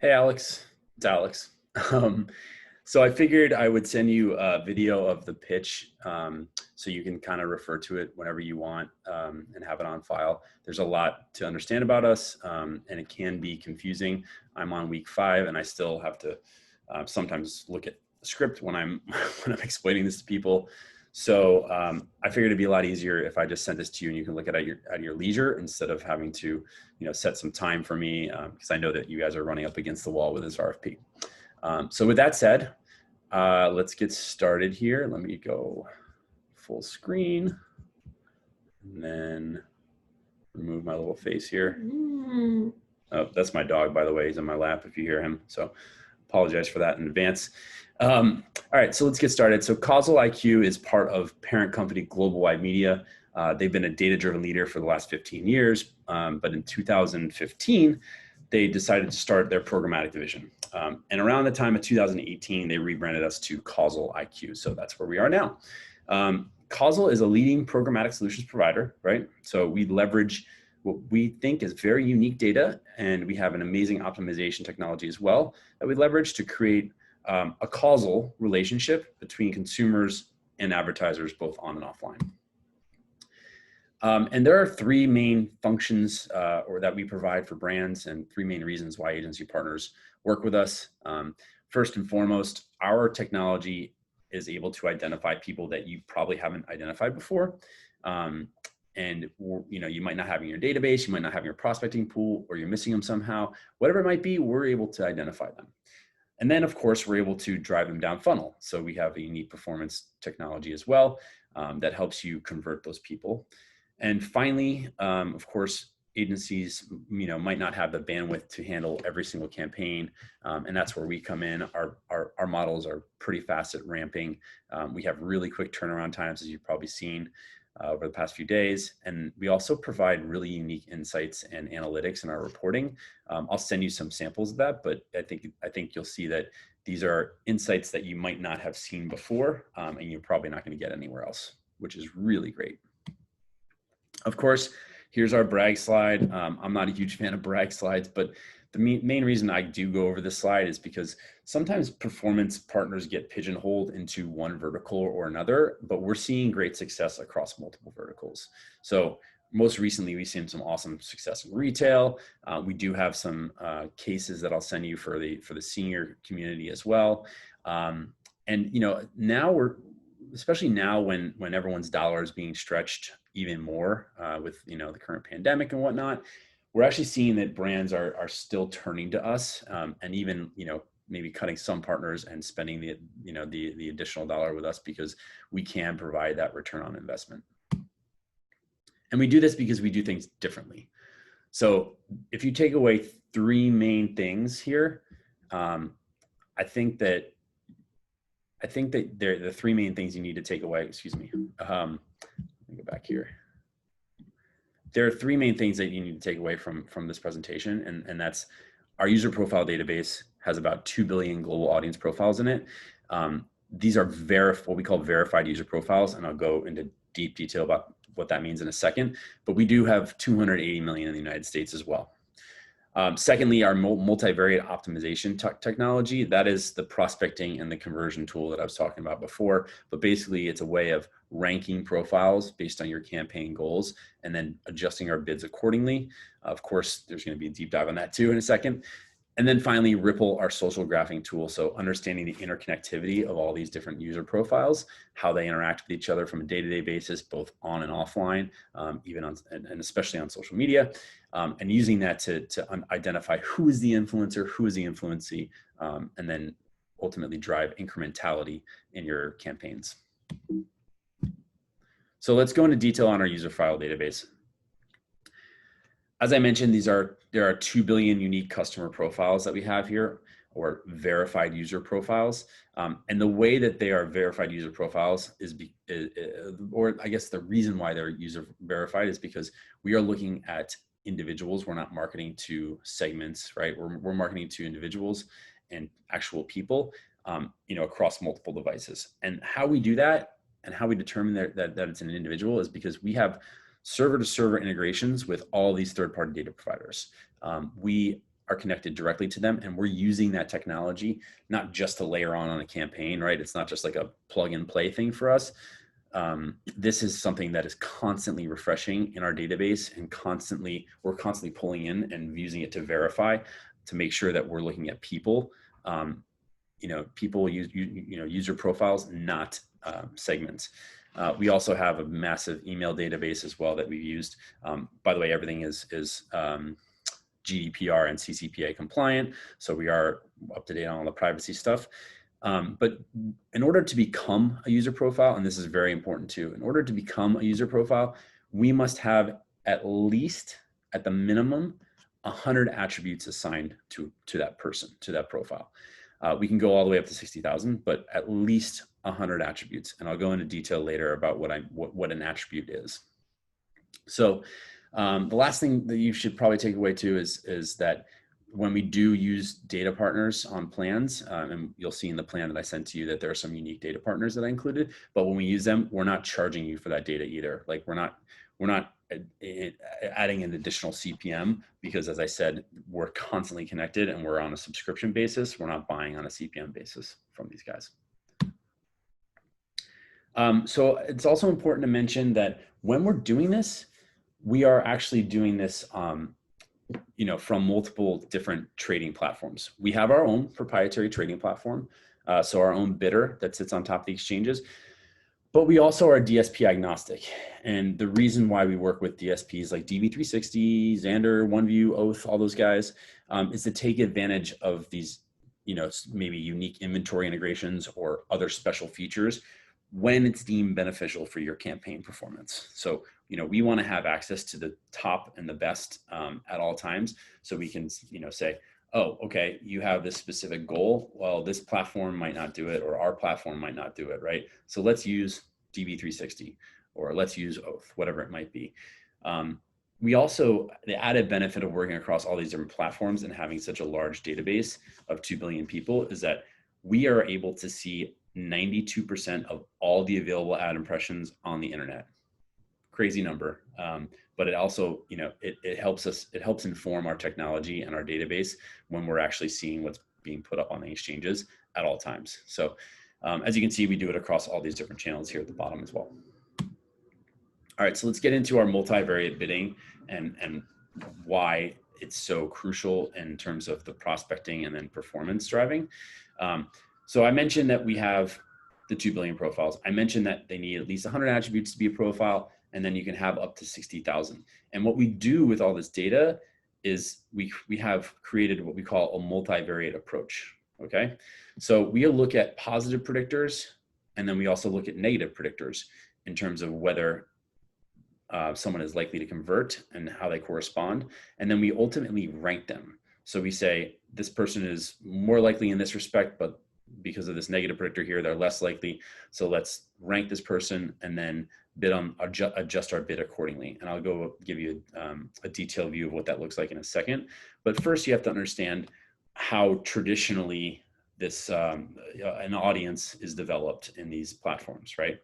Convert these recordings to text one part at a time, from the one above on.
Hey, Alex. It's Alex. Um, so I figured I would send you a video of the pitch so you can kind of refer to it whenever you want and have it on file. There's a lot to understand about us and it can be confusing. I'm on week 5 and I still have to sometimes look at the script when I'm when I'm explaining this to people. So I figured it'd be a lot easier if I just sent this to you and you can look at it at your leisure instead of having to, set some time for me because I know that you guys are running up against the wall with this RFP. So with that said, let's get started here. Let me go full screen and then remove my little face here. Oh, that's my dog, by the way. He's in my lap if you hear him. So apologize for that in advance. All right, so let's get started. So Causal IQ is part of parent company Global Wide Media. They've been a data-driven leader for the last 15 years, but in 2015, they decided to start their programmatic division. And around the time of 2018, they rebranded us to Causal IQ. So that's where we are now. Causal is a leading programmatic solutions provider, right? So we leverage what we think is very unique data, and we have an amazing optimization technology as well that we leverage to create a causal relationship between consumers and advertisers, both on and offline. And there are 3 main functions or that we provide for brands and 3 main reasons why agency partners work with us. First and foremost, our technology is able to identify people that you probably haven't identified before. And you might not have in your database, you might not have in your prospecting pool, or you're missing them somehow. Whatever it might be, we're able to identify them. And then, of course, we're able to drive them down funnel. So we have a unique performance technology as well that helps you convert those people. And finally, of course, agencies, might not have the bandwidth to handle every single campaign, and that's where we come in. Our models are pretty fast at ramping. We have really quick turnaround times, as you've probably seen over the past few days, and we also provide really unique insights and analytics in our reporting. I'll send you some samples of that, but I think you'll see that these are insights that you might not have seen before, and you're probably not going to get anywhere else, which is really great. Of course, here's our brag slide. I'm not a huge fan of brag slides, but the main reason I do go over this slide is because sometimes performance partners get pigeonholed into one vertical or another, but we're seeing great success across multiple verticals. So most recently, we've seen some awesome success in retail. We do have some cases that I'll send you for the senior community as well. And now especially now when everyone's dollar is being stretched even more with the current pandemic and whatnot, we're actually seeing that brands are still turning to us and even maybe cutting some partners and spending the additional dollar with us because we can provide that return on investment. And we do this because we do things differently. So if you take away 3 main things here, I think that they're the 3 main things you need to take away. Excuse me. Let me go back here. There are 3 main things that you need to take away from this presentation, and that's our user profile database has about 2 billion global audience profiles in it. These are what we call verified user profiles, and I'll go into deep detail about what that means in a second. But we do have 280 million in the United States as well. Secondly, our multivariate optimization technology, that is the prospecting and the conversion tool that I was talking about before. But basically, it's a way of ranking profiles based on your campaign goals and then adjusting our bids accordingly. Of course, there's going to be a deep dive on that too in a second. And then finally, Ripple, our social graphing tool. So understanding the interconnectivity of all these different user profiles, how they interact with each other from a day-to-day basis, both on and offline, even on, and especially on social media, and using that to identify who is the influencer, who is the influencee, and then ultimately drive incrementality in your campaigns. So let's go into detail on our user file database. As I mentioned, there are 2 billion unique customer profiles that we have here, or verified user profiles. And the way that they are verified user profiles or I guess the reason why they're user verified is because we are looking at individuals. We're not marketing to segments, right? We're marketing to individuals and actual people, across multiple devices. And how we do that and how we determine that it's an individual is because we have server-to-server integrations with all these third-party data providers. We are connected directly to them, and we're using that technology not just to layer on a campaign, right? It's not just like a plug and play thing for us. This is something that is constantly refreshing in our database, and we're constantly pulling in and using it to verify, to make sure that we're looking at people. People use user profiles, not segments. We also have a massive email database as well that we've used. By the way, everything is GDPR and CCPA compliant, so we are up to date on all the privacy stuff. But in order to become a user profile, and this is very important too, in order to become a user profile, we must have at least, at the minimum, 100 attributes assigned to that person, to that profile. We can go all the way up to 60,000, but at least 100 attributes. And I'll go into detail later about what an attribute is. So the last thing that you should probably take away too is that when we do use data partners on plans, and you'll see in the plan that I sent to you that there are some unique data partners that I included, but when we use them, we're not charging you for that data either. Like we're not adding an additional CPM, because as I said, we're constantly connected and we're on a subscription basis. We're not buying on a CPM basis from these guys. So it's also important to mention that when we're doing this, we are actually doing this from multiple different trading platforms. We have our own proprietary trading platform, so our own bidder that sits on top of the exchanges, but we also are DSP agnostic. And the reason why we work with DSPs like DV360, Xandr, OneView, Oath, all those guys, is to take advantage of these, maybe unique inventory integrations or other special features when it's deemed beneficial for your campaign performance. So, we want to have access to the top and the best at all times. So we can, say, oh, okay, you have this specific goal. Well, this platform might not do it, or our platform might not do it, right? So let's use DV360, or let's use Oath, whatever it might be. We also, the added benefit of working across all these different platforms and having such a large database of 2 billion people is that we are able to see 92% of all the available ad impressions on the internet. Crazy number. But it also, it helps inform our technology and our database when we're actually seeing what's being put up on the exchanges at all times. So as you can see, we do it across all these different channels here at the bottom as well. All right, so let's get into our multivariate bidding and why it's so crucial in terms of the prospecting and then performance driving. So I mentioned that we have the 2 billion profiles. I mentioned that they need at least 100 attributes to be a profile, and then you can have up to 60,000. And what we do with all this data is we have created what we call a multivariate approach, okay? So we look at positive predictors, and then we also look at negative predictors in terms of whether someone is likely to convert and how they correspond. And then we ultimately rank them. So we say, this person is more likely in this respect, but because of this negative predictor here, they're less likely. So let's rank this person and then adjust our bid accordingly. And I'll go give you a detailed view of what that looks like in a second. But first you have to understand how traditionally this an audience is developed in these platforms, right?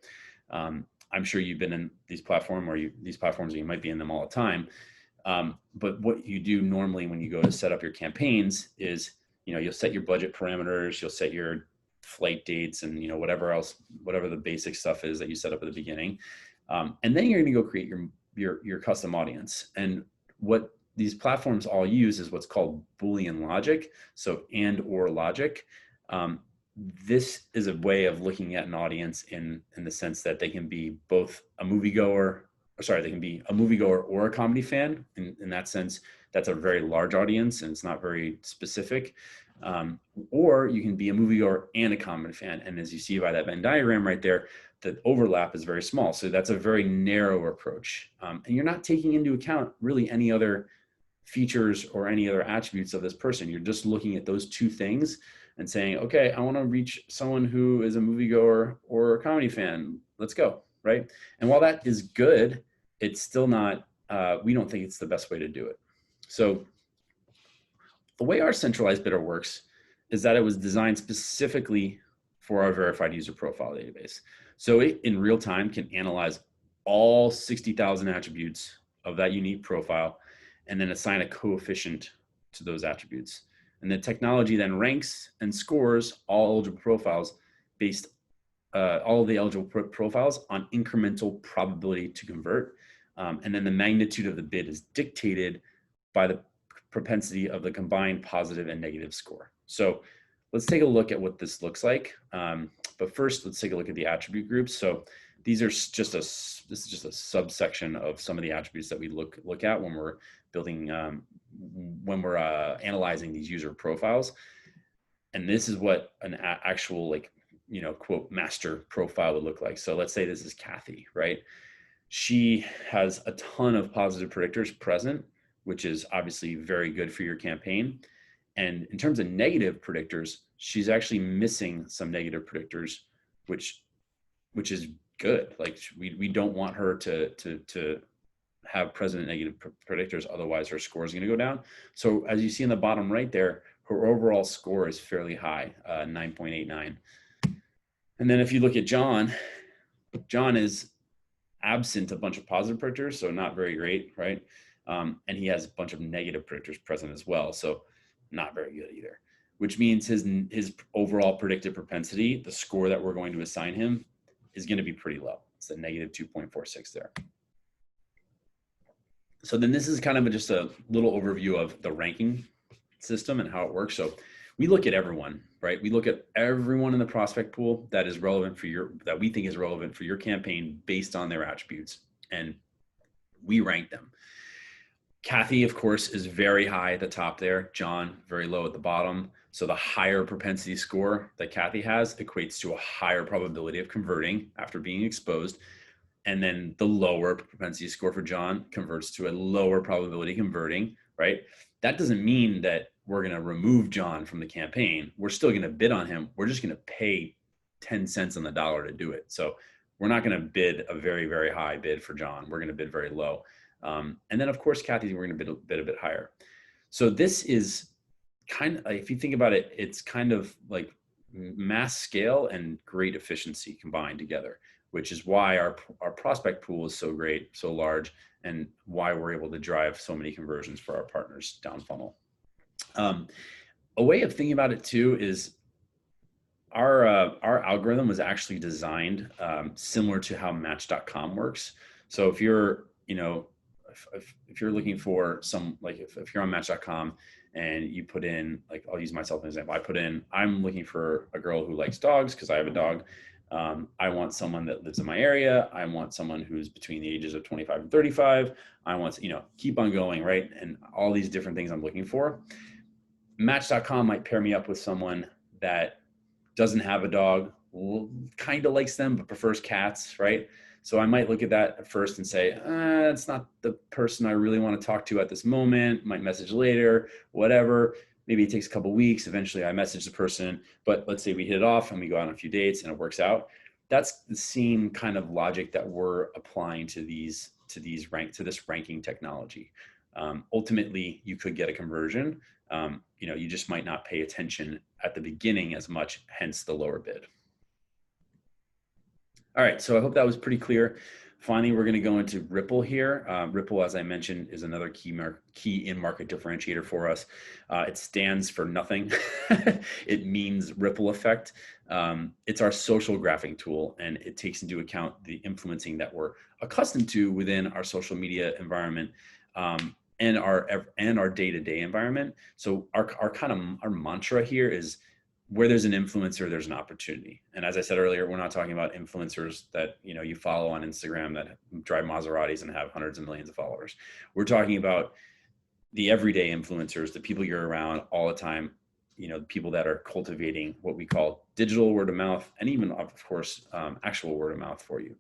I'm sure you've been in these platforms, or you might be in them all the time. But what you do normally when you go to set up your campaigns is, you'll set your budget parameters, you'll set your flight dates, and whatever the basic stuff is that you set up at the beginning. And then you're going to go create your custom audience. And what these platforms all use is what's called Boolean logic. So and/or logic. This is a way of looking at an audience in the sense that they can be both a moviegoer, they can be a moviegoer or a comedy fan. In that sense, that's a very large audience and it's not very specific. Or you can be a moviegoer and a comedy fan. And as you see by that Venn diagram right there, the overlap is very small. So that's a very narrow approach. And you're not taking into account really any other features or any other attributes of this person. You're just looking at those two things and saying, okay, I want to reach someone who is a moviegoer or a comedy fan. Let's go, right? And while that is good, it's still not, we don't think it's the best way to do it. So the way our centralized bidder works is that it was designed specifically for our verified user profile database. So it in real time can analyze all 60,000 attributes of that unique profile and then assign a coefficient to those attributes. And the technology then ranks and scores all eligible profiles based all of the eligible profiles on incremental probability to convert. And then the magnitude of the bid is dictated by the propensity of the combined positive and negative score. So let's take a look at what this looks like. But first, let's take a look at the attribute groups. So these are this is just a subsection of some of the attributes that we look at when we're building, when we're analyzing these user profiles. And this is what an actual, like, quote, master profile would look like. So let's say this is Kathy, right? She has a ton of positive predictors present, which is obviously very good for your campaign. And in terms of negative predictors, she's actually missing some negative predictors, which is good. Like, we don't want her to have present negative predictors, otherwise her score is going to go down. So as you see in the bottom right there, her overall score is fairly high, 9.89. And then if you look at John is absent a bunch of positive predictors, so not very great, right? And he has a bunch of negative predictors present as well, so not very good either, which means his overall predictive propensity, the score that we're going to assign him, is going to be pretty low. It's a negative 2.46 there. So then this is kind of just a little overview of the ranking system and how it works. So we look at everyone, right? We look at everyone in the prospect pool that is relevant for that we think is relevant for your campaign based on their attributes, and we rank them. Kathy, of course, is very high at the top there. John, very low at the bottom. So the higher propensity score that Kathy has equates to a higher probability of converting after being exposed. And then the lower propensity score for John converts to a lower probability converting, right? That doesn't mean that we're going to remove John from the campaign. We're still going to bid on him. We're just going to pay 10 cents on the dollar to do it. So we're not going to bid a very, very high bid for John. We're going to bid very low. And then, of course, Kathy, we're going to bid a bit higher. So this is kind of, if you think about it, it's kind of like mass scale and great efficiency combined together, which is why our prospect pool is so great, so large, and why we're able to drive so many conversions for our partners down funnel. A way of thinking about it too is our algorithm was actually designed similar to how Match.com works. So if you're, if you're looking for some, like if you're on Match.com and you put in, like, I'll use myself as an example. I put in, I'm looking for a girl who likes dogs because I have a dog. I want someone that lives in my area. I want someone who's between the ages of 25 and 35. I want to, keep on going, right? And all these different things I'm looking for. Match.com might pair me up with someone that doesn't have a dog, kind of likes them, but prefers cats, right? So I might look at that at first and say, it's not the person I really want to talk to at this moment. Might message later, whatever. Maybe it takes a couple of weeks. Eventually I message the person, but let's say we hit it off and we go on a few dates and it works out. That's the same kind of logic that we're applying to this ranking technology. Ultimately, you could get a conversion. You just might not pay attention at the beginning as much, hence the lower bid. All right, so I hope that was pretty clear. Finally, we're going to go into Ripple here. Ripple, as I mentioned, is another key in-market differentiator for us. It stands for nothing. It means ripple effect. It's our social graphing tool, and it takes into account the influencing that we're accustomed to within our social media environment and our day-to-day environment. So our mantra here is, where there's an influencer, there's an opportunity. And as I said earlier, we're not talking about influencers that you follow on Instagram that drive Maseratis and have hundreds of millions of followers. We're talking about the everyday influencers, the people you're around all the time, the people that are cultivating what we call digital word of mouth, and even, of course, actual word of mouth for you.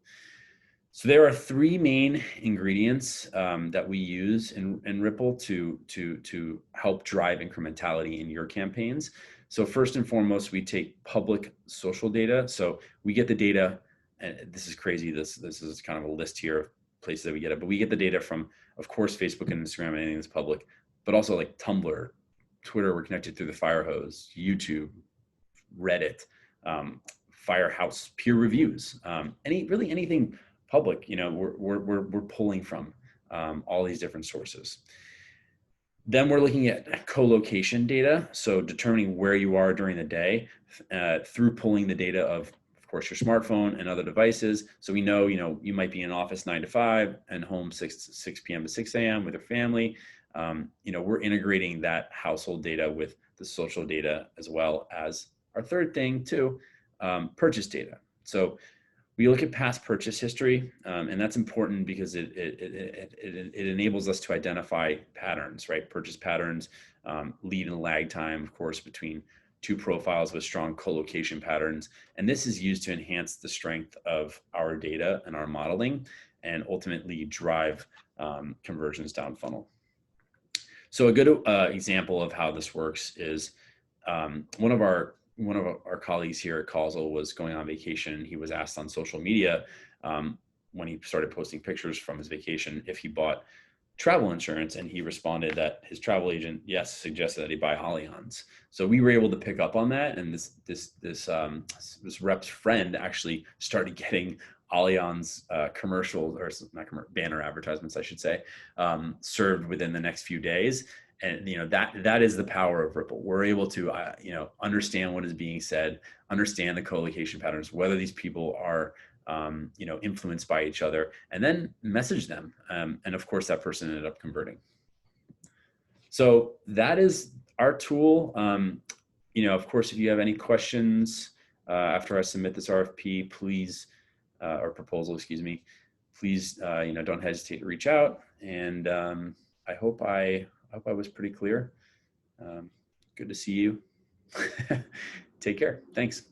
So there are three main ingredients that we use in Ripple to help drive incrementality in your campaigns. So first and foremost, we take public social data. So we get the data, and this is crazy. This is kind of a list here of places that we get it, but we get the data from, of course, Facebook and Instagram and anything that's public, but also like Tumblr, Twitter. We're connected through the Firehose, YouTube, Reddit, Firehouse, peer reviews, anything public. We're pulling from all these different sources. Then we're looking at co-location data, so determining where you are during the day through pulling the data of course, your smartphone and other devices. So we know, you might be in office 9 to 5 and home 6 p.m. to 6 a.m. with your family. We're integrating that household data with the social data as well as our third thing too, purchase data. So we look at past purchase history, and that's important because it enables us to identify patterns, right? Purchase patterns, lead and lag time, of course, between two profiles with strong co-location patterns. And this is used to enhance the strength of our data and our modeling and ultimately drive conversions down funnel. So a good example of how this works is one of our colleagues here at Causal was going on vacation. He was asked on social media when he started posting pictures from his vacation if he bought travel insurance, and he responded that his travel agent, yes, suggested that he buy Allianz. So we were able to pick up on that, and this rep's friend actually started getting Allianz commercials, or not banner advertisements, I should say, served within the next few days. And that is the power of Ripple. We're able to understand what is being said, understand the co-location patterns, whether these people are influenced by each other, and then message them. And of course, that person ended up converting. So that is our tool. Of course, if you have any questions after I submit this RFP, please, or proposal, excuse me, please, don't hesitate to reach out. And I hope I was pretty clear. Good to see you. Take care. Thanks.